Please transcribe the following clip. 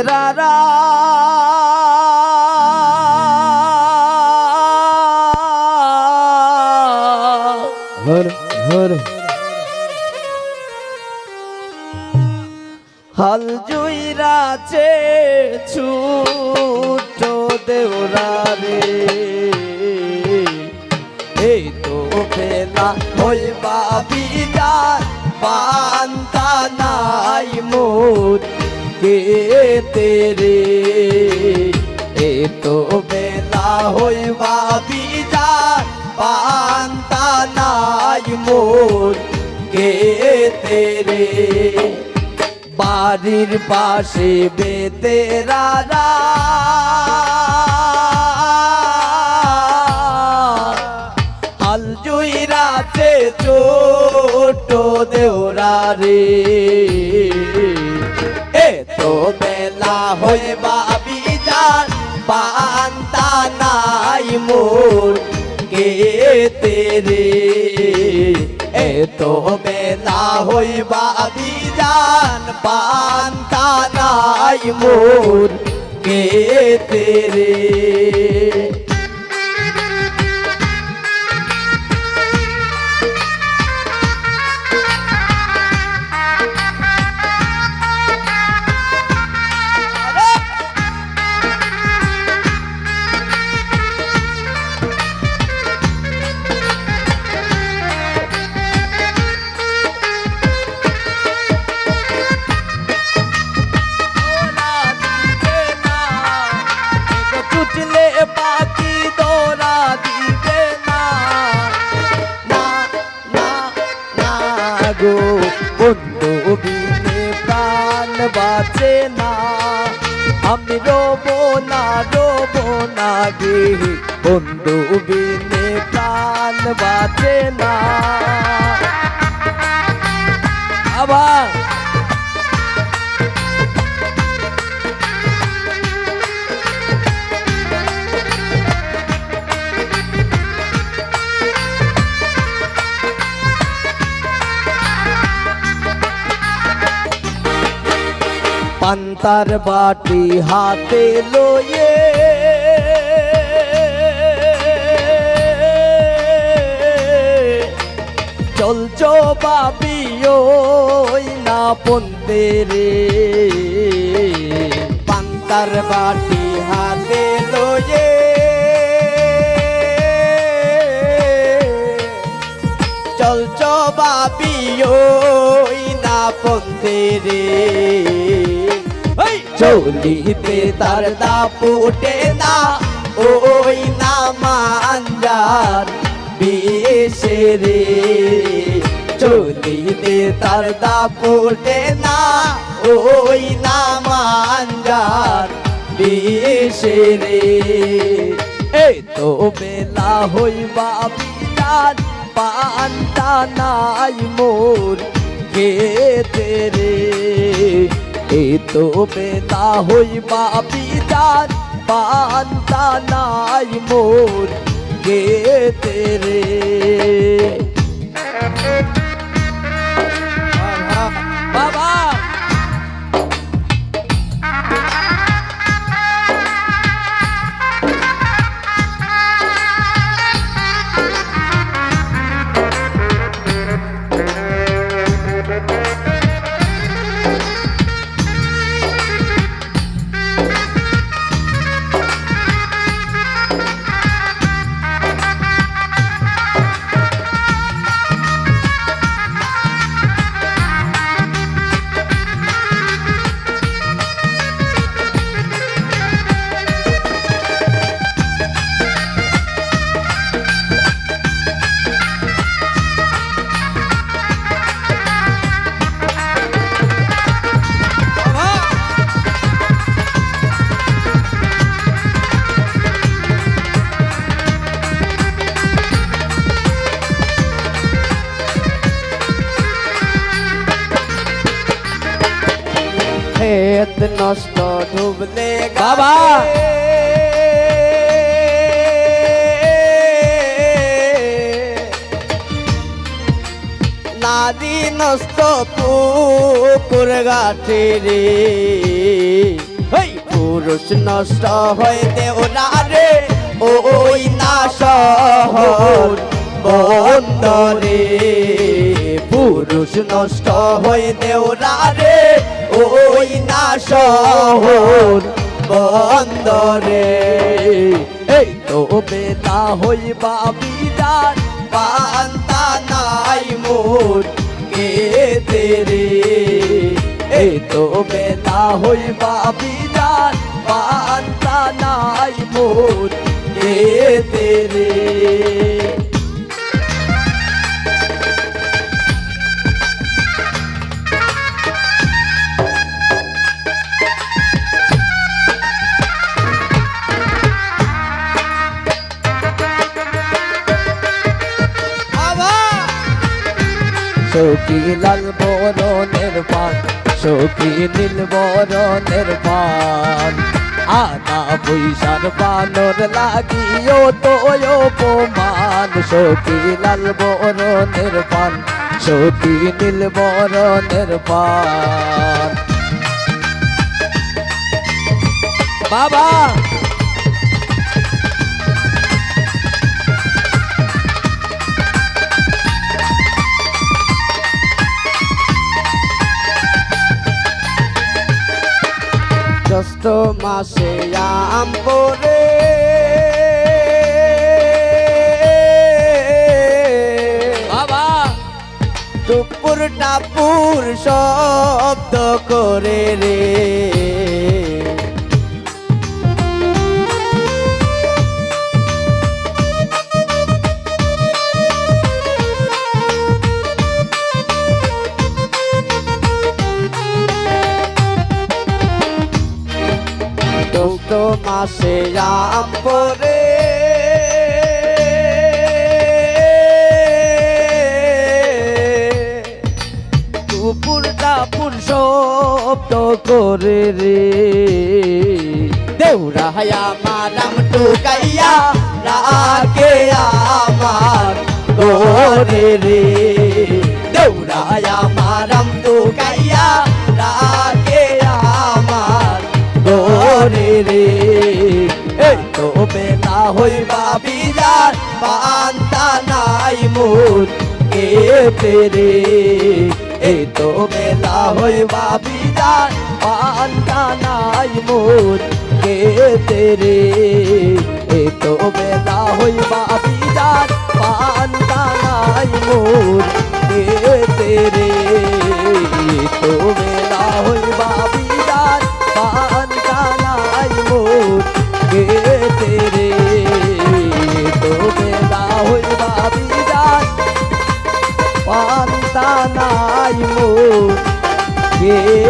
রারা হর হর হাল জুইরাছে ছুট দেওরা রে এই তো বেলা হইবা বিদার বান্তা নাই মোর কে তেরে এ তো বেলা হইবা বিদার বান্তা নাই মোর কে তেরে বাড়ির পাশে বেতেরারা হাল জুইরাতে ছোট দেওরা রে এ তো বেলা হইবা বিজান পান্তা নাই মোর কে তেরে এ তো বেলা হইবা বিজান পান্তা নাই মোর কে তেরে পাখি দোরা দিবে না না না না গো বন্ধু বিনে প্রাণ বাঁচে না আমি রোবো না গে বন্ধু বিনে প্রাণ বাঁচে না আবার পান্তার বাটি হাতে লয়ে চলছো বাবি ওই না পন্তে রে পান্তার বাটি হাতে লয়ে চলছো বাবি ওই না পন্তে রে চলিতে তার দাপুটে না ওই না মাঞ্জার বিশে রে চলিতে তার দাপুটে না ওই না মাঞ্জার বিশে রে এই তো বেলা হইবা বিদান পান্তা নাই মোর কে তেরে এই তো বেলা হইবা বিদান পান্তা নাই মোর কে তেরে বাবা ক্ষেত নষ্ট ডুবলে বাবা নাদি নষ্ট পুকুর ঘাটে রে পুরুষ নষ্ট হয় দেওরা রে ওই না শহর বন্দরে পুরুষ নষ্ট হয় দেওরা রে ওই না শহর বন্দরে এই তো বেলা হইবা বিদার পান্তা নাই মোর কে তেরে এই তো বেলা হইবা বিদার পান্তা নাই মোর কে তেরে সখী লাল বরণের পান সখী নীল বরণের পান আনা পয়সার বানর লাগিও তো অপমান সখী লাল বরণের পান সখী নীল বরণের পান বাবা জ্যৈষ্ঠ মাসে আম পরে বাবা টুপুর টাপুর শব্দ করে রে জ্যৈষ্ঠ মাসে আম পরে টুপুর টাপুর শব্দ করে রে দেউরা আমার আম টুকাইয়া রাখে আমার গোরে রে দেউরা আমার আম টুকাইয়া রাখে আমার গোরে রে এই তো বেলা হইবা বিদার পান্তা নাই মোর কে তেরে এই তো বেলা হইবা বিদার পান্তা নাই মোর কে তেরে এই তো বেলা হইবা বিদার পান্তা নাই মোর কে তেরে এই তো বেলা হইবা বিদার পান্তা নাই মোর কে তেরে তো বেলা হইবা বিদার পান্তা নাই মোর কে